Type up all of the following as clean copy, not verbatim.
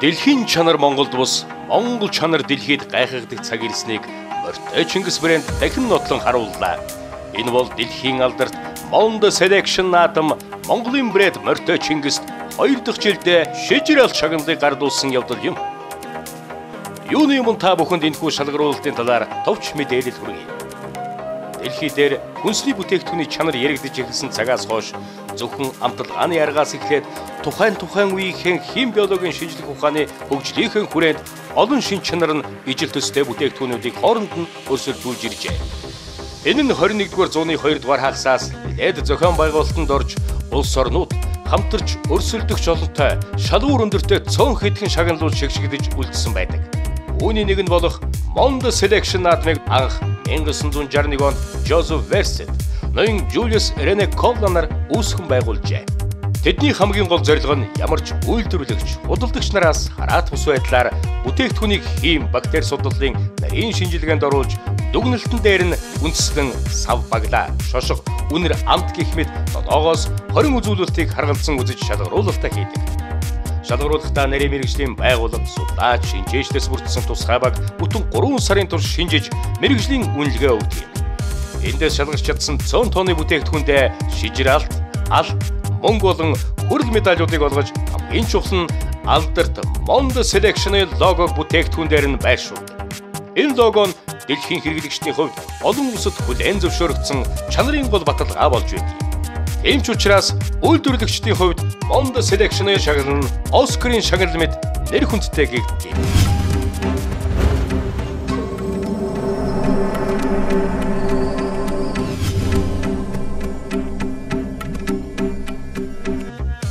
Дэлхийн чанар Монголд бус Монгол чанар дэлхийд гайхагдах цаг ирснийг Морьтой Чингис брэнд дахин нотлон харууллаа. Энэ бол дэлхийн алдарт Mondo Selection наадам Монголын брэнд Морьтой Чингист 2 дахь жилдээ шижрэл шагналыг гардуулсан явдал юм. Юуны өмнө та бүхэнд энэхүү шалгаруулалтын талаар товч мэдээлэл хүргэе. Дэлхий дээр хүнсний бүтээгдэхүүний чанар яригдж эхэлсэн цагаас хойш зөвхөн амтлагааны аргаас эхлээд тухайн үеийнхэн хим биологийн шинжлэх ухааны хөгжлийнхэн хүрээнд олон шин чанар нь ижил төстэй бүтээгдэхүүнүүдийг хооронд нь өрсөлдүүлж иржээ. Энэ нь 21-р зууны 2-р хагасаас нэлээд зохион байгуулалтанд орж улс орнууд хамтарч өрсөлдөх жолонтой шалгуур өндөртэй цөөн хэдхэн шагналууд шигшигдэж үлдсэн байдаг. Үүний нэг нь болох Mondo Selection наадмыг анх 1961 онд Joseph Verset, ноён Julius René Kovlanаар үүсгэн байгуулжээ. Тэдний хамгийн гол зорилго нь ямарч үйлдвэрлэгч, худалдагч нараас хараат бус байдлаар бүтээгдэхүүнийг хим, бактери судлалын нарийн шинжилгээнд оруулж дүгнэлтэн дээр нь үндэслэн сав баглаа, шошго, үнэр амт гэх мэт 7-оос 20 үзүүлэлтийг харгалзан үзэж шалгаруулалтаа хийдэг. Шалгаруулалтаа нарийн мэргэжлийн байгууллага, судлаач, шинжээчдээс бүрдсэн тусгай баг бүтэн 3 сарын турш шинжиж мэргэжлийн үнэлгээ өгдөг. Эндээс шалгаж чадсан 100 тонны бүтээгдэхүүндээ шижралт, алт, мөнгө болон хүрэл медалиудыг олгож хамгийн чухал нь алдарт Mondo Selection-ы логог бүтээгдэхүүн дээр нь байршуулдаг. Энэ лого нь дэлхийн хэрэглэгчдийн хувьд олон улсад хүлээн зөвшөөрөгдсөн чанарын гол баталгаа болж байдаг. Тийм ч учраас үйлдвэрлэгчдийн хувьд Mondo Selection-ы шагнал нь Оскарын шагнал мэт нэр хүндтэй гэгддэг.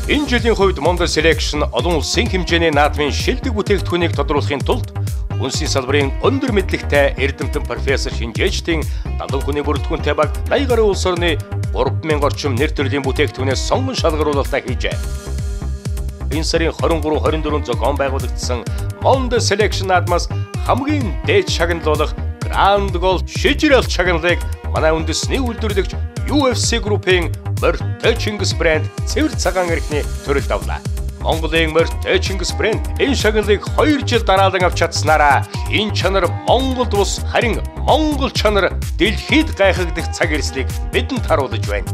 Энэ жилийн хувьд Mondo Selection олон улсын хэмжээний наадмын шилдэг бүтээгдэхүүнийг тодруулахын тулд үнсийн салбарын өндөр мэдлэгтэй эрдэмтэн профессор шинжээчдийн 70 хүний бүрэлдэхүүнтэй баг 80 гаруй улс орны 3000 орчим нэр төрлийн бүтээгдэхүүнээс сонгон шалгаруулалтаа хийжээ. Энэ сарын 23-24 зохион байгуулагдсан Mondo Selection наадмаас хамгийн дээд шагнал болох Grand Gold шижрэл шагналыг манай үндэсний үйлдвэрлэгч UFC Group-ийн Морьтой Чингис брэнд цэвэр цагаан эрхний төрөлд авлаа. Монголын Морьтой Чингис брэнд энэ шагналыг 2 жил дараалан авч чадсанараа энэ чанар Монголд бус харин Монгол чанар дэлхийд гайхагдах цаг ирснийг бидэнд харуулж байна.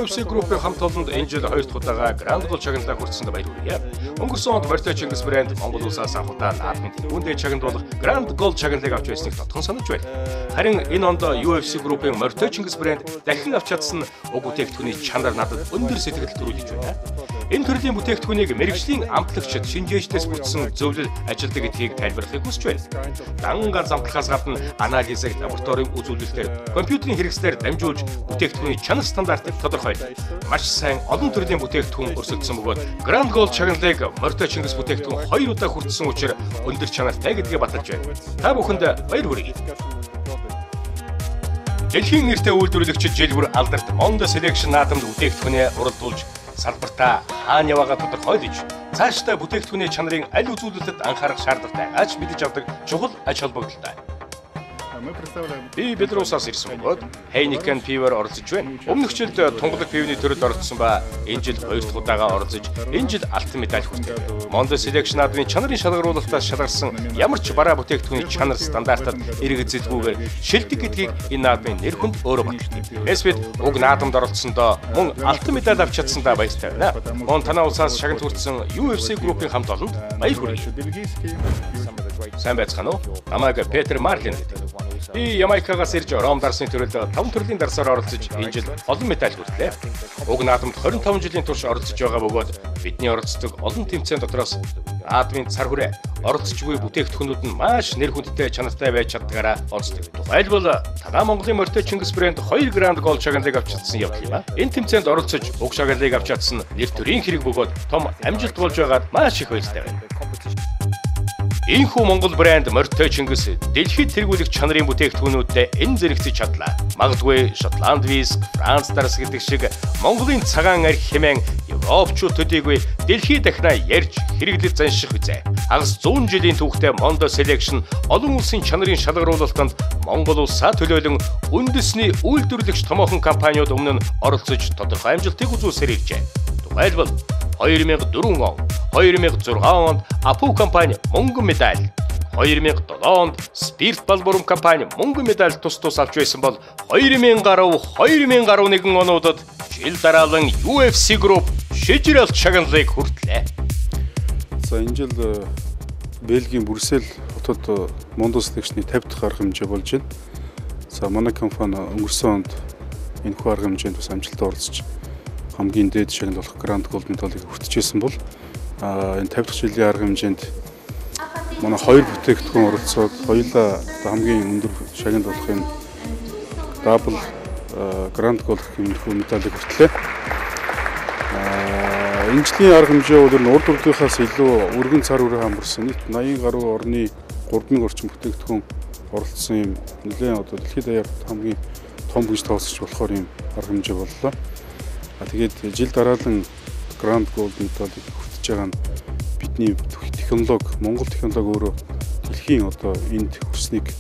UFC Group-ийн хамт олонд энэ жил 2 дахь удаага Grand Gold шагналаа хүртсэнд баяр хүргэе. Өнгөрсөн онд Морьтой Чингис брэнд Монгол улсаас анх удаа наадмын түүндээ шагнал болох Grand Gold шагналыг авч байсныг тодхон санаж байна. Харин энэ онд UFC Group-ийн Морьтой Чингис брэнд дахин авч чадсан уг бүтээгдэхүүний чанар надад өндөр сэтгэл төрүүлж байна. Энэ төрлийн бүтээгдэхүүнийг мэргэжлийн амтлагчид, шинжээчдээс бүрдсэн зөвлөл ажилдаг гэдгийг тайлбарлахыг хүсэж байна. Дан ганц амтлагаас гадна анализыг лабораторийн үзүүлэлтээр, компьютерийн хэрэгслээр дамжуулж бүтээгдэхүүний чанар стандартыг тодорхойлдог. Маш сайн олон төрлийн бүтээгдэхүүн өрсөлдсөн бөгөөд Grand Gold шагналыг Морьтой Чингис бүтээгдэхүүн 2 удаа хүртсэн учраас өндөр чанартай гэдгээ баталж байна. Та бүхэнд баяр хүргэе. Дэлхийн нэртэй үйлдвэрлэгчид жил бүр алдарт Mondo Selection наадамд бүтээгдэхүүнээ уралдуулж салбартаа хаана яваагаа тодорхойлж цаашдаа бүтээгдэхүүний чанарын аль үзүүлэлтэд анхаарах шаардлагатай ач мэдэж авдаг чухал ач холбогдолтой. Би Белорусаас ирсэн бөгөөд Heineken пивээр оролцож байна. Өмнөх жилд тунгалаг пивний төрөлд оролцсон ба энэ жил 2 дахь удаага оролцож энэ жил алтан медаль хүртээ. Mondo Selection наадмын чанарын шалгаруулалтаас шалгарсан ямар ч бараа бүтээгдэхүүний чанар стандартад эргэцэлгүйгээр шилдэг гэдгийг энэ наадмын нэр хүнд өөрөө баталдаг. Эсвэд уг наадамд оролцсондоо мөн алтан медаль авч чадсандаа баяртай байна. Мөн танаа улсаас шагнал хүртсэн UFC Group-ийн хамт олонд баяр хүргэе. Сайн байцгаана уу? Намайг Петр Марлин гэдэг. Би Ямайкагаас ирж Ром дарсны төрөлд 5 төрлийн дарсаар оролцож энэ жил олон медаль хүртлээ. Уг наадамд 25 жилийн турш оролцож байгаа бөгөөд бидний оролцдог олон тэмцээн дотроос наадмын цар хүрээ оролцожгүй бүтээгдэхүүнүүд нь маш нэр хүндтэй чанартай байж чаддгаараа онцлог. Тухайлбал Тагаа Монголын Морьтой Чингис брэнд 2 Grand Gold шагналыг авч чадсан явдал юм а. Энэ тэмцээнд оролцож уг шагналыг авч чадсан нэр төрийн хэрэг бөгөөд том амжилт болж байгаад маш их баяртай байна. Энэхүү Монгол брэнд Морьтой Чингис дэлхийд тэргүүлэх чанарын бүтээгдэхүүнүүдэд энэ зэрэгцэж чадлаа. Магадгүй Шотланд виск, Франц дарс гэдэг шиг Монголын цагаан арх хэмээн Европчууд төдийгүй дэлхий дахина ярьж хэрэглэж занших үзье. хагас 100 жилийн түүхтэй Mondo Selection олон улсын чанарын шалгаруулалтанд Монгол улсаа төлөөлөн үндэсний үйлдвэрлэгч томоохон компаниуд өмнө нь оролцож тодорхой амжилтыг үзүүлсээр иржээ. Тухайлбал 2004 он, 2006 онд Apu компани мөнгөн медаль, 2007 онд Spirit Balburum компани мөнгөн медаль тус авч байсан бол 2010, 2011 онуудад жил дараалан UFC Group шижрэлт шагналыг хүртлээ. За энэ жил Бельгийн Брюссел хотод Mondo Selection-ийн 50 дахь арга хэмжээ болж байна. За манай компани өнгөрсөн онд энэ хүү арга хэмжээнд бас амжилтанд оролцож хамгийн дээд шагнал болох Grand Gold медалийг хүртэж байсан бол энэ 50 дахь жилийн арга хэмжээнд манай хоёр бүтээгдэхүүн оролцоод хоёулаа хамгийн өндөр шагнал болох энэ Double Grand Gold хэмжээний медалийг хүртлээ. Энэ жилийн арга хэмжээ бол урд урдынхаас илүү өргөн цар хүрээ хамарсан нийт 80 гаруй орны 3000 орчим бүтээгдэхүүн оролцсон юм нэлээд одоо дэлхийд даяар хамгийн том гэж тооцож болохоор юм арга хэмжээ боллоо. Тэгээд жил дараалан Grand Gold медалийг хүртэж байгаа нь бидний технологи, Монгол технологи өөрөө дэлхийн одоо энд хүрснийг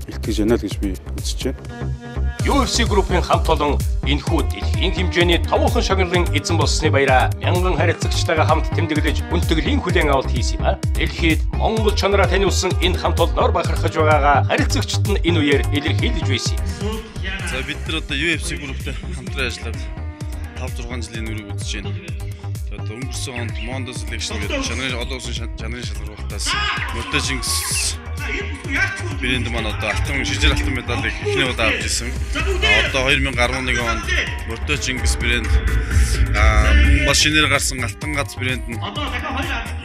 илтгэж яана л гэж би үзэж байна. UFC Group-ийн хамт олон энэхүү дэлхийн хэмжээний томоохон шагналын эзэн болсны баяраа мянган харилцагчтайгаа хамт тэмдэглэж хүндэтгэлийн хүлээн авалт хийсэн юм а. Дэлхийд Монгол чанараа таниулсан энэ хамт олноор бахархаж байгаагаа харилцагчид нь энэ үеэр илэрхийлж байсан. За бид нар одоо UFC Group-тэй хамтран ажиллаад 5-6 жилийн үрийг үзэж байна. Одоо өнгөрсөн онд Mondo Selection гэдэг чанарын олон улсын чанарын шалгаруулалтаас Mondo Jinx брэнд маань одоо алтан шижир алтан медалийг эхний удаа авч ирсэн. Одоо 2011 онд Mondo Jinx брэнд бас шинээр гарсан алтан гац брэнд нь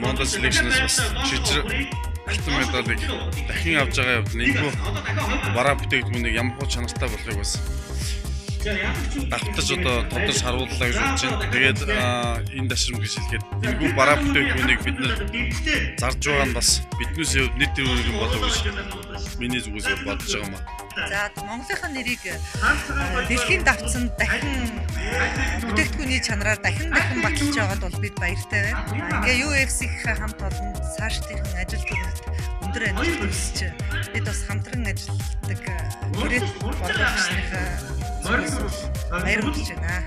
Mondo Selection-аас бас шижир алтан медалийг дахин авч байгаа явдал энэхүү бараа бүтээгдэхүүнийг ямар хөө чанартай болохыг бас давтаж одоо тодорч харууллаа гэж бодож байна. Тэгээд энэ дашрам гэж хэлгээд энэхүү бараа бүтээгдэхүүнийг бид нэр зарж байгаа нь бас биднээс нийт төрөлхөн болов гэж миний зүгээс бодож байгаа юм аа. За Монголынхаа нэрийг дэлхийн давцанд дахин бүтээгдэхүүний чанараар дахин баталж байгаад бол бид баяртай байна. Ингээ UFC-ийнхээ хамт олон цаашдын ажил төрөлд өндөр амжилт хүсэж бид бас хамтран ажилладаг гэрээ болгоомжныхаа баяр хүргэж байна.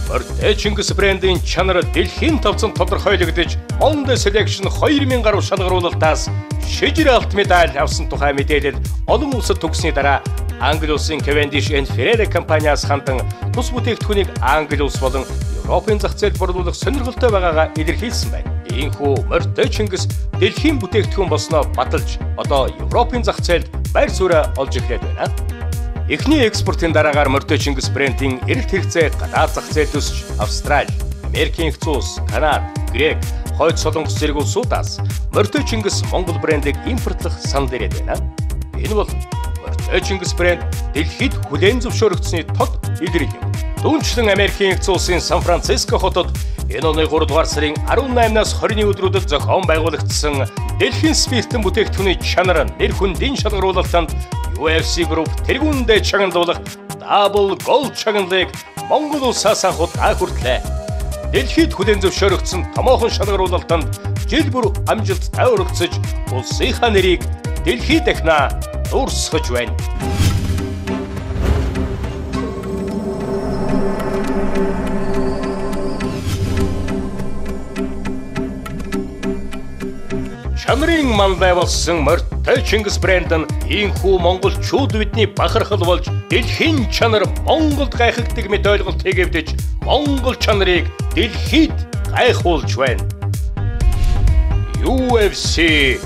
Mondo Jinx брендийн чанар дэлхийн тавцанд тодорхойлогдож Mondo Selection 2000 гаруй шалгаруулалтаас шижир алт медаль авсан тухай мэдээлэл олон улсад төгссөний дараа Англи улсын Cavendish and Ferrari компаниас хандан тус бүтээгдэхүүнийг Англи улс болон Европын зах зээлд борлуулах сонирхолтой байгаагаа илэрхийлсэн байна. Ийхүү Mondo Jinx дэлхийн бүтээгдэхүүн болсноо баталж одоо Европын зах зээлд байр суурь олж эхлээд байна. Эхний экспортын дараагаар Mondo Jinx брендийн эрэлт хэрэгцээ гадаад зах зээлд өсч Австрали, Америкийн нэгдсэн улс, Канада, Грек, Хойд Солонгос зэрэг улсуудаас Mondo Jinx Монгол брендийг импортлох санал ирээд байна. Энэ бол Mondo Jinx брэнд дэлхийд хүлээн зөвшөөрөгдсөний тод илэрэл юм. Түүнчлэн Америкийн нэгдсэн улсын Сан Франциско хотод энэ оны 3 дугаар сарын 18-наас 20-ны өдрүүдэд зохион байгуулагдсан дэлхийн спиртэн бүтээгдэхүүний чанар нэр хүндийн шалгаруулалтанд UFC Group тэргүүндээ чагналуулах Double Gold чагналыг Монгол улсаас анхудаа хүртлээ. Дэлхийд хүлээн зөвшөөрөгдсөн томоохон шалгаруулалтанд жил бүр амжилттай оролцож улсынхаа нэрийг дэлхийд дахина дурсгаж байна. Чанарын мандаа болсон Mondo Jinx брэнд нь ийхүү монголчууд бидний бахархал болж дэлхийн чанар Монголд гайхагдаг мэт ойлголтыг эвдэж Монгол чанарыг дэлхийд гайхуулж байна. UFC